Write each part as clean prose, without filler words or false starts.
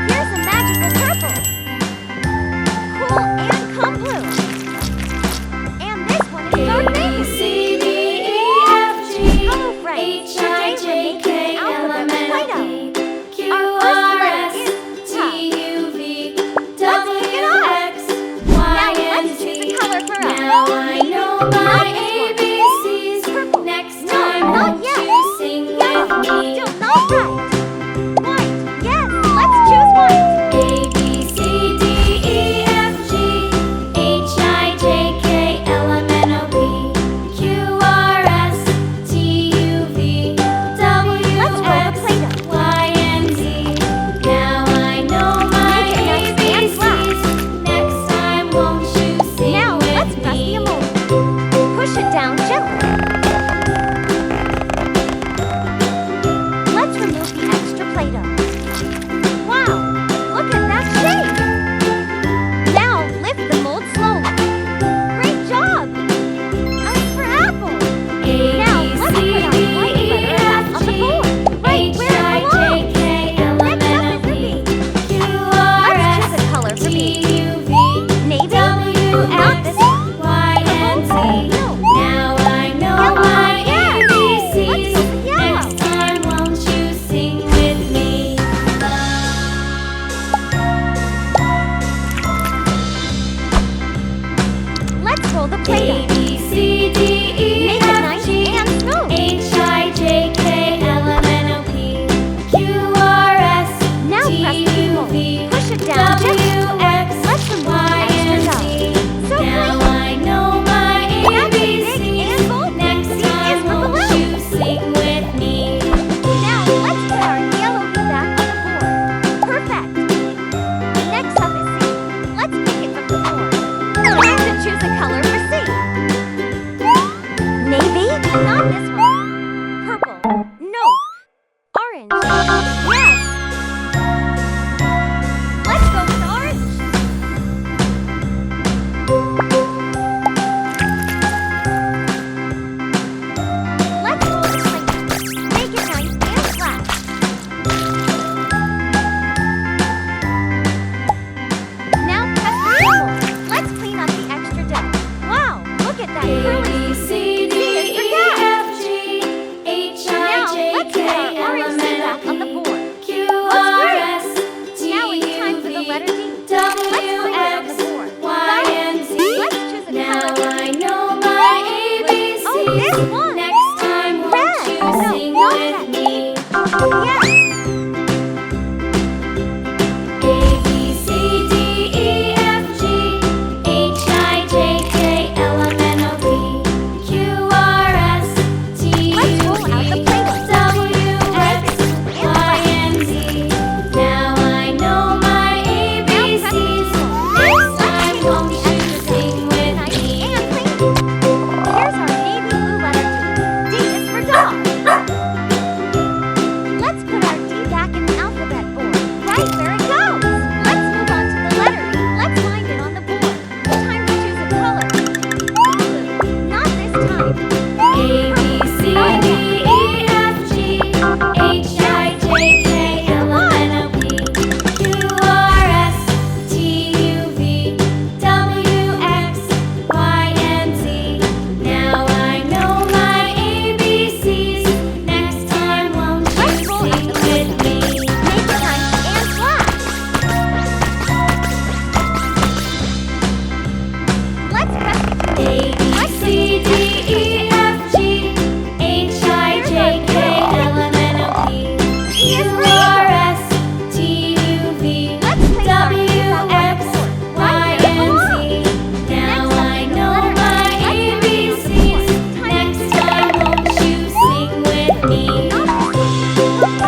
Here's a magical purple. Cool and calm blue. And this one is dark A, B, navy. C, D, E, F, G, Hello, friends. H, I, J, K, L, M, N, O, P, Q, Our R, first letter S, is T, U, V, Let's W, kick it off. X, Now Y, and let's choose a Z. color for us. Now I know my Not this one. ABCs. Purple. Next No, time, not won't yet. you sing Yellow. with me? Still not right. White. Yes, let's choose white. A, B, C, D, E, F, G, H, I, J, K, L, M, N, O, P, Q, R, S, T, U, V, W, Let's roll the X, Play-Doh. Y, and Z. Now I know my Make it nice and flat. ABCs. Next time, won't you sing Now with let's press me? the emoji. Push it down gently. Let's remove the extra Play-Doh. Wow, look at that shape. Now lift the mold slowly. Great job. As for apple. A, Now B, let's C, put our D, white E, letter F, on the G, board. Right H, where I, it J, belongs. K, L, M, Next N, up O, is the P, V. Q, R, Let's S, choose a color for T, V. U, V, Navy? W, Not X, this one. Y, and Z. No. Now I know Yellow. my Yes. ABCs. Let's go for yellow. Next time, won't you sing with me? Let's roll the A, Play-Doh. B, C, D, E, Make it F, nice G, and smooth. H, I, J, K, L, M, N, O, P, Q, R, S, Now T, press the U, emoji. V, Push it down gently. W, X, Let's remove the Y, extra and dough. Z. So Now clean. I know my That's big ABCs. and bold. Next C is time, for won't balloon. you sing with me? Now let's put our yellow V back on the board. Perfect. Next up is C. Let's pick it from the board. Time to choose a color for C. Navy? Not this one. Purple? Nope. Orange? Yes. Let's go with orange. Let's roll the Play-Doh. Make it nice and flat. Now press the table. Let's clean up the extra dough. Wow, look at that A, curly. B, C, D, E, F, G, H, I, Now J, let's K, put our L, orange M, C N, O, back on the P, board. Q, Looks R, great. S, T, Now it's time for U, the V, letter D. W, Let's clean it on X, the board. Y, and Z. Let's choose a Now color. I know my ABCs. Oh, this one. Next time, won't Red. you No, sing not with red. me? Yes. A, B, C, D, E, F, G, H, I, J, K, L, M, N, O, P, Q, R, S, T, Let's U, roll out the V, Play-Doh. W, X, Y, and Z. Now I know my ABCs. Next time, won't you sing with Nice me? and clean. Here's our navy blue letter D. D is for dog. Let's put our D back in the alphabet board, right where it goes. Let's move on to the letter E. Let's find it on the board. Time to choose a color. Blue. Not this time. A, B, C, D, E, F, G, H, I, J, K, L, M, N, O, P, Q, R, S, T, U, V, W, X, Y, and Z. Now I know my ABCs. Next time, won't you Let's roll out sing the with me? Make it nice and flat. Let's press A, B, C, D, E, F, G, H, I, J, K, L, M, N, O, P, Q, R, S, T, U, V, Let's place our W, keys on the X, board, Y, right where it and Z. belongs. Now Next up I is the know letter my Let's put it on the ABCs. board. Next time, won't you sing with me? Not yet.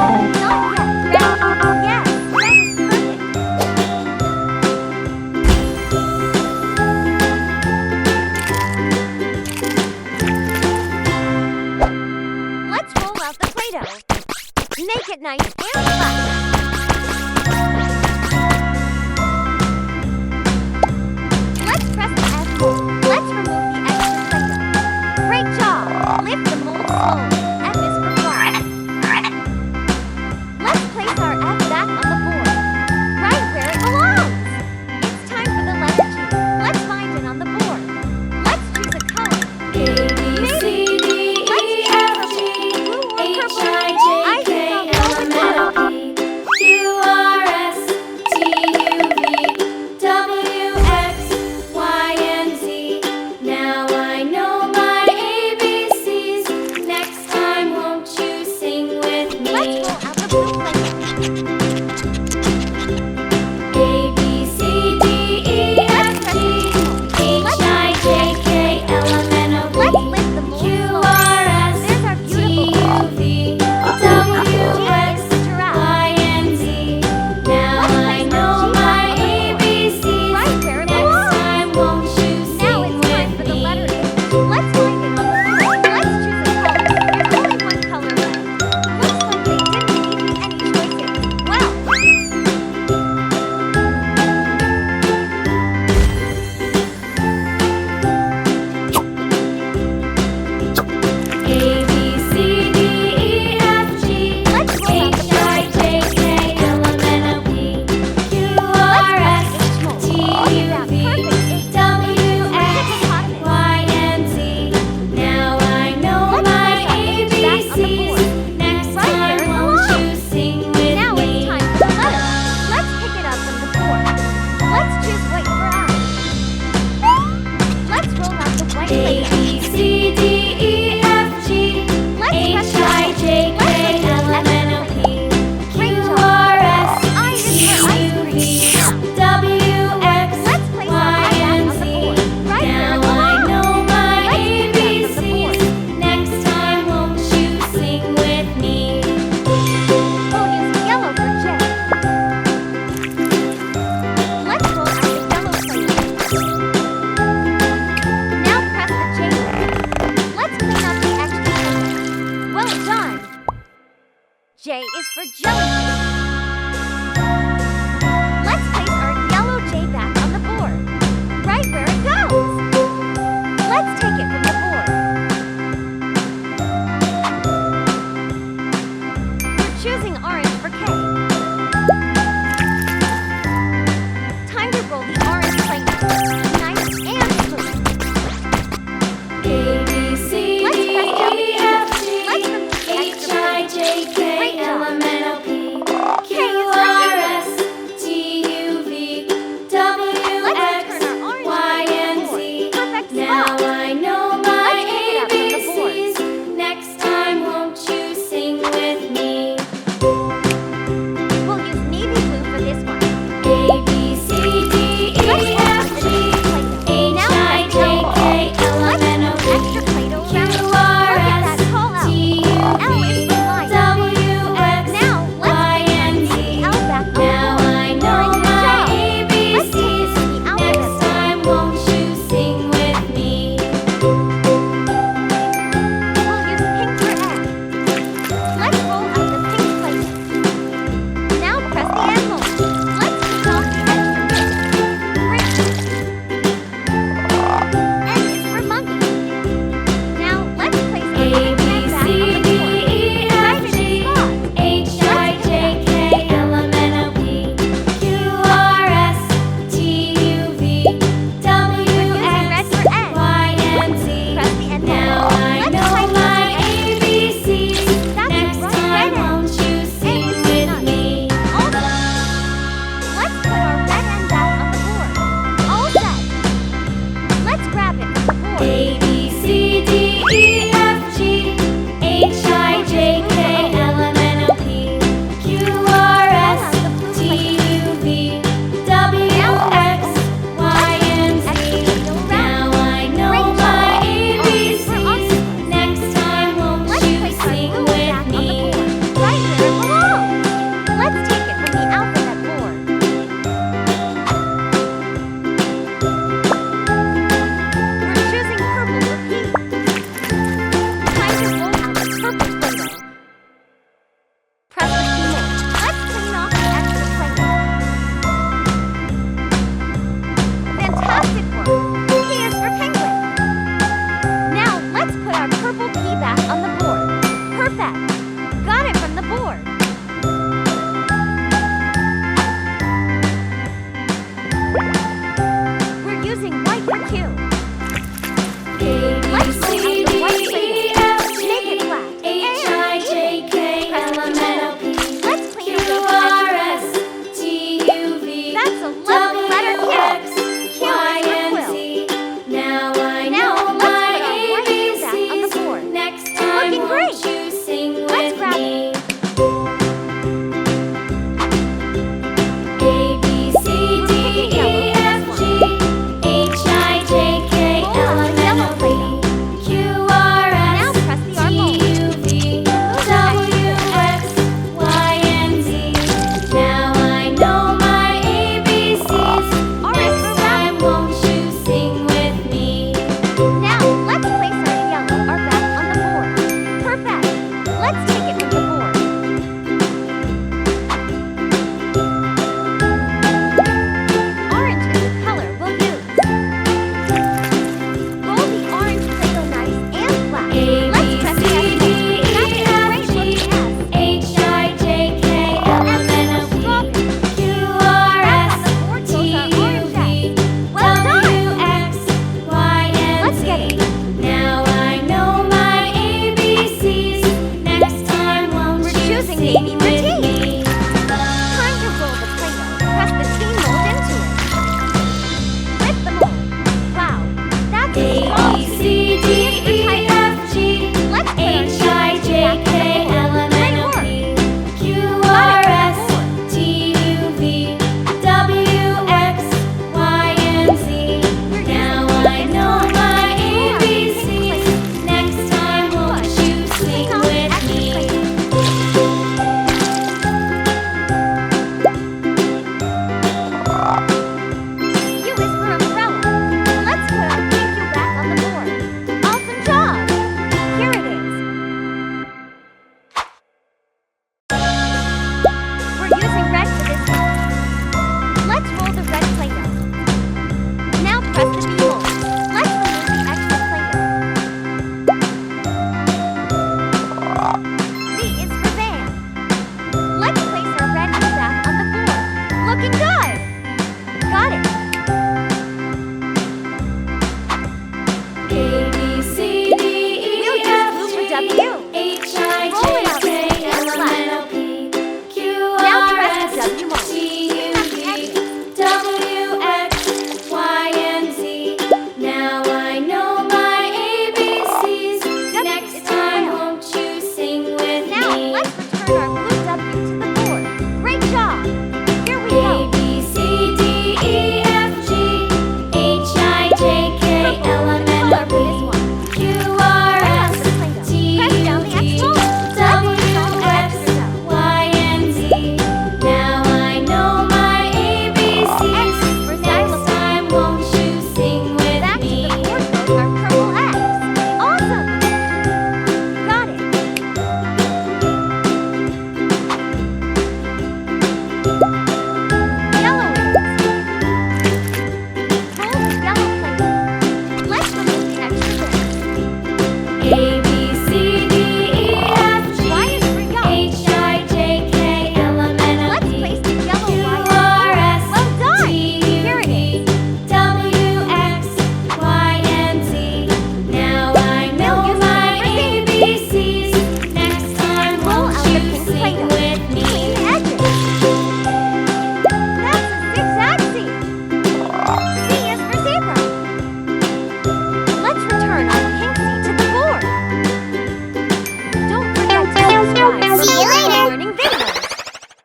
Red. Yes, red is perfect. Let's roll out the Play-Doh. Make it nice and flat. Let's press the F key. Let's remove the extra Play-Doh. Great job. Lift the mold slowly. F is for fly. Let's place is for jellyfish. Let's place our yellow J back on the board, right where it goes. Let's take it from the